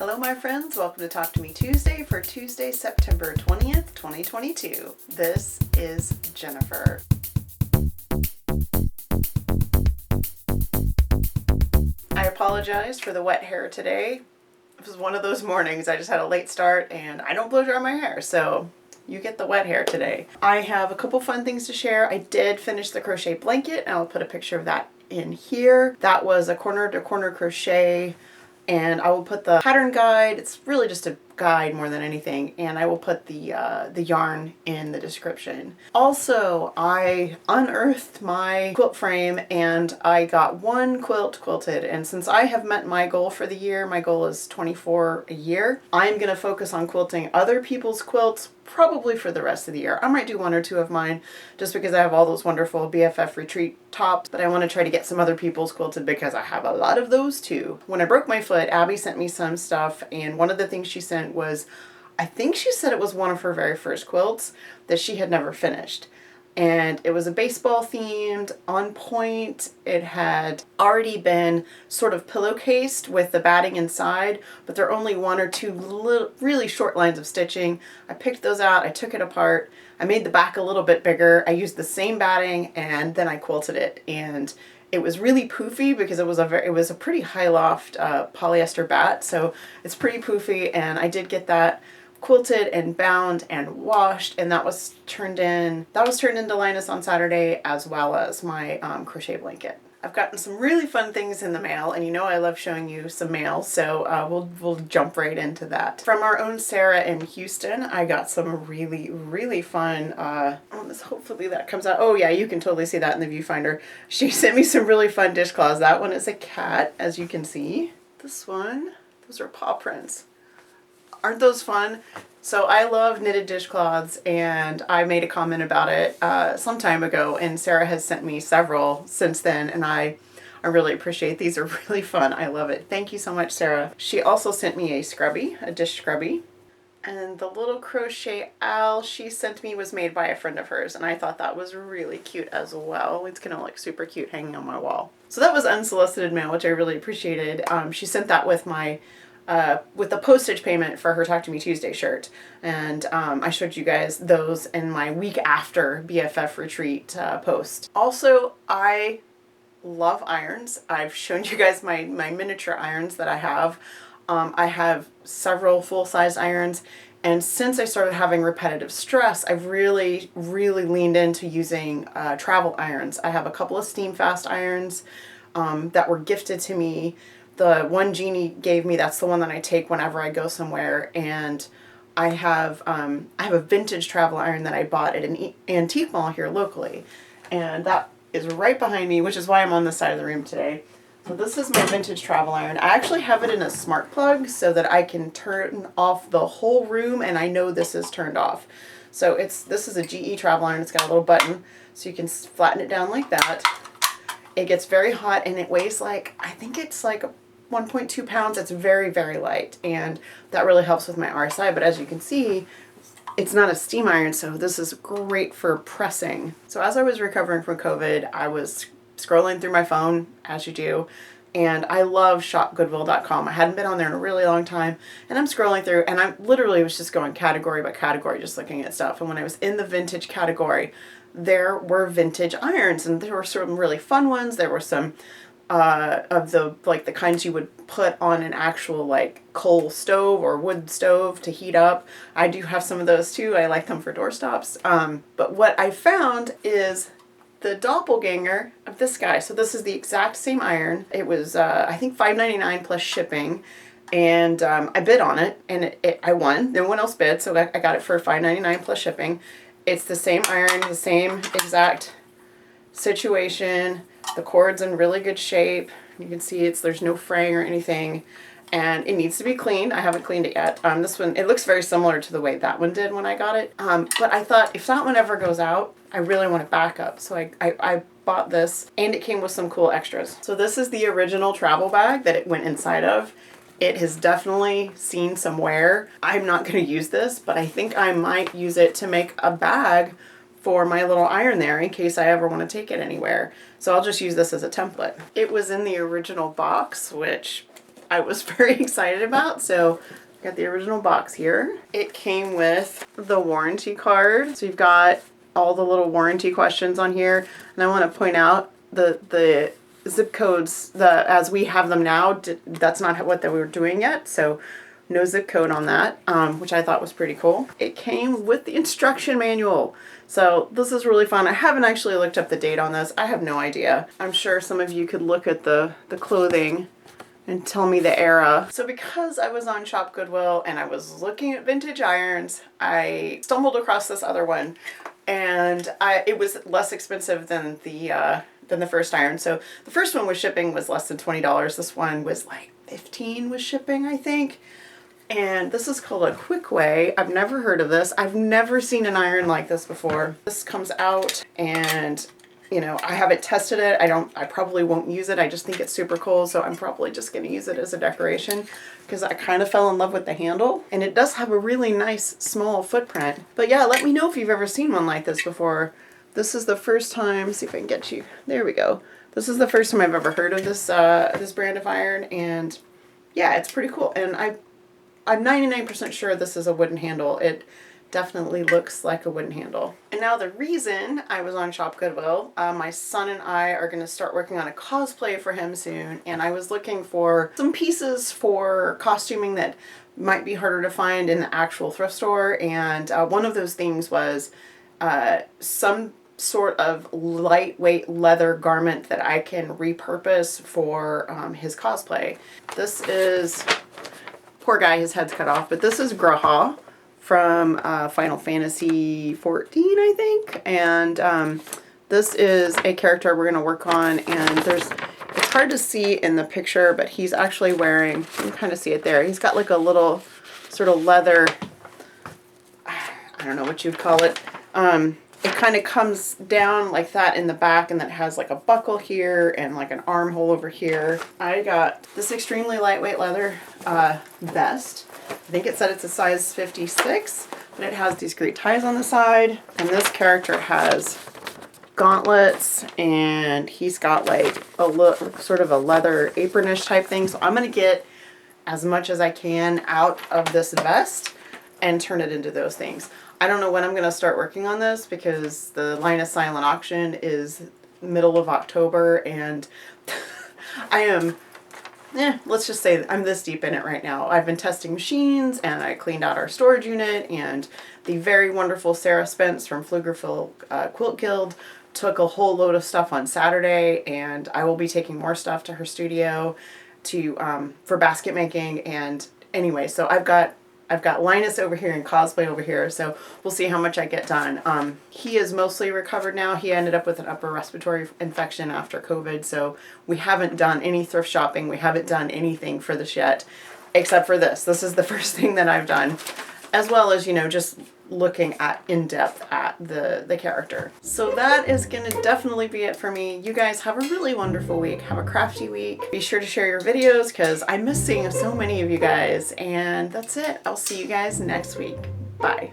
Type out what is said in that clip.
Hello my friends, welcome to Talk to Me Tuesday for Tuesday, September 20th, 2022. This is Jennifer. I apologize for the wet hair today. It was one of those mornings, I just had a late start and I don't blow dry my hair, so you get the wet hair today. I have a couple fun things to share. I did finish the crochet blanket and I'll put a picture of that in here. That was a corner to corner crochet. And I will put the pattern guide, it's really just a guide more than anything, and I will put the yarn in the description. Also, I unearthed my quilt frame and I got one quilt quilted, and since I have met my goal for the year, my goal is 24 a year, I'm going to focus on quilting other people's quilts probably for the rest of the year. I might do one or two of mine just because I have all those wonderful BFF retreat tops, but I want to try to get some other people's quilted because I have a lot of those too. When I broke my foot, Abby sent me some stuff, and one of the things she sent was, I think she said it was one of her very first quilts that she had never finished. And it was a baseball themed, on point. It had already been sort of pillowcased with the batting inside, but there are only one or two really short lines of stitching. I picked those out, I took it apart, I made the back a little bit bigger, I used the same batting, and then I quilted it. And it was really poofy because it was a pretty high loft polyester bat, so it's pretty poofy, and I did get that quilted and bound and washed, and that was turned into Linus on Saturday, as well as my crochet blanket. I've gotten some really fun things in the mail, and you know I love showing you some mail, so we'll jump right into that. From our own Sarah in Houston, I got some really fun, hopefully that comes out. Oh yeah, you can totally see that in the viewfinder. She sent me some really fun dishcloths. That one is a cat, as you can see. This one, those are paw prints. Aren't those fun? So I love knitted dishcloths, and I made a comment about it some time ago, and Sarah has sent me several since then, and I really appreciate these. Are really fun. I love it. Thank you so much, Sarah. She also sent me a scrubby, a dish scrubby, and the little crochet owl she sent me was made by a friend of hers, and I thought that was really cute as well. It's gonna look super cute hanging on my wall. So that was unsolicited mail, which I really appreciated. She sent that with my with the postage payment for her Talk to Me Tuesday shirt, and I showed you guys those in my week after BFF retreat post. Also, I love irons. I've shown you guys my miniature irons that I have. I have several full-size irons, and since I started having repetitive stress, I've really leaned into using travel irons. I have a couple of steam fast irons that were gifted to me. The one Jeannie gave me, that's the one that I take whenever I go somewhere, and I have a vintage travel iron that I bought at an antique mall here locally, and that is right behind me, which is why I'm on this side of the room today. So this is my vintage travel iron. I actually have it in a smart plug so that I can turn off the whole room, and I know this is turned off. So this is a GE travel iron. It's got a little button, so you can flatten it down like that. It gets very hot, and it weighs like, I think it's like 1.2 pounds. It's very light, and that really helps with my RSI. But as you can see, it's not a steam iron, so this is great for pressing. So as I was recovering from COVID, I was scrolling through my phone, as you do, and I love shopgoodwill.com. I hadn't been on there in a really long time, and I'm scrolling through, and I literally was just going category by category, just looking at stuff. And when I was in the vintage category, there were vintage irons, and there were some really fun ones. There were some of the kinds you would put on an actual like coal stove or wood stove to heat up. I do have some of those too. I like them for doorstops. But what I found is the doppelganger of this guy. So this is the exact same iron. It was I think $5.99 plus shipping, and I bid on it, and I won. No one else bid, so I got it for $5.99 plus shipping. It's the same iron, the same exact situation. The cord's in really good shape. You can see there's no fraying or anything, and it needs to be cleaned. I haven't cleaned it yet. This one, it looks very similar to the way that one did when I got it. But I thought if that one ever goes out, I really want a backup. So I bought this, and it came with some cool extras. So this is the original travel bag that it went inside of. It has definitely seen some wear. I'm not going to use this, but I think I might use it to make a bag for my little iron there in case I ever want to take it anywhere. So I'll just use this as a template. It was in the original box, which I was very excited about. So got the original box here. It came with the warranty card. So you've got all the little warranty questions on here. And I want to point out the zip codes, as we have them now, that's not what they were doing yet. So no zip code on that, which I thought was pretty cool. It came with the instruction manual. So this is really fun. I haven't actually looked up the date on this. I have no idea. I'm sure some of you could look at the clothing and tell me the era. So because I was on Shop Goodwill and I was looking at vintage irons, I stumbled across this other one, and it was less expensive than the first iron. So the first one was shipping was less than $20. This one was like 15 with shipping, I think. And this is called a Quick Way. I've never heard of this. I've never seen an iron like this before. This comes out and, you know, I haven't tested it. I probably won't use it. I just think it's super cool. So I'm probably just going to use it as a decoration because I kind of fell in love with the handle. And it does have a really nice small footprint. But yeah, let me know if you've ever seen one like this before. This is the first time, see if I can get you. There we go. This is the first time I've ever heard of this this brand of iron, and yeah, it's pretty cool. And I'm 99% sure this is a wooden handle. It definitely looks like a wooden handle. And now the reason I was on Shop Goodwill, my son and I are going to start working on a cosplay for him soon, and I was looking for some pieces for costuming that might be harder to find in the actual thrift store, and one of those things was some sort of lightweight leather garment that I can repurpose for his cosplay. This is, poor guy, his head's cut off, but this is Graha from Final Fantasy 14, I think. And this is a character we're going to work on, and it's hard to see in the picture, but he's actually wearing, you can kind of see it there. He's got like a little sort of leather, I don't know what you'd call it. It kind of comes down like that in the back, and then it has like a buckle here and like an armhole over here. I got this extremely lightweight leather vest. I think it said it's a size 56, but it has these great ties on the side. And this character has gauntlets, and he's got like a sort of a leather apronish type thing. So I'm going to get as much as I can out of this vest and turn it into those things. I don't know when I'm going to start working on this because the Linus Silent auction is middle of October, and I am, let's just say I'm this deep in it right now. I've been testing machines, and I cleaned out our storage unit, and the very wonderful Sarah Spence from Pflugerville Quilt Guild took a whole load of stuff on Saturday, and I will be taking more stuff to her studio for basket making. And anyway, so I've got Linus over here and cosplay over here, so we'll see how much I get done. He is mostly recovered now. He ended up with an upper respiratory infection after COVID, so we haven't done any thrift shopping. We haven't done anything for this yet, except for this. This is the first thing that I've done, as well as, you know, just looking at in depth at the character. So that is going to definitely be it for me. You guys have a really wonderful week. Have a crafty week. Be sure to share your videos because I miss seeing so many of you guys. And that's it. I'll see you guys next week. Bye.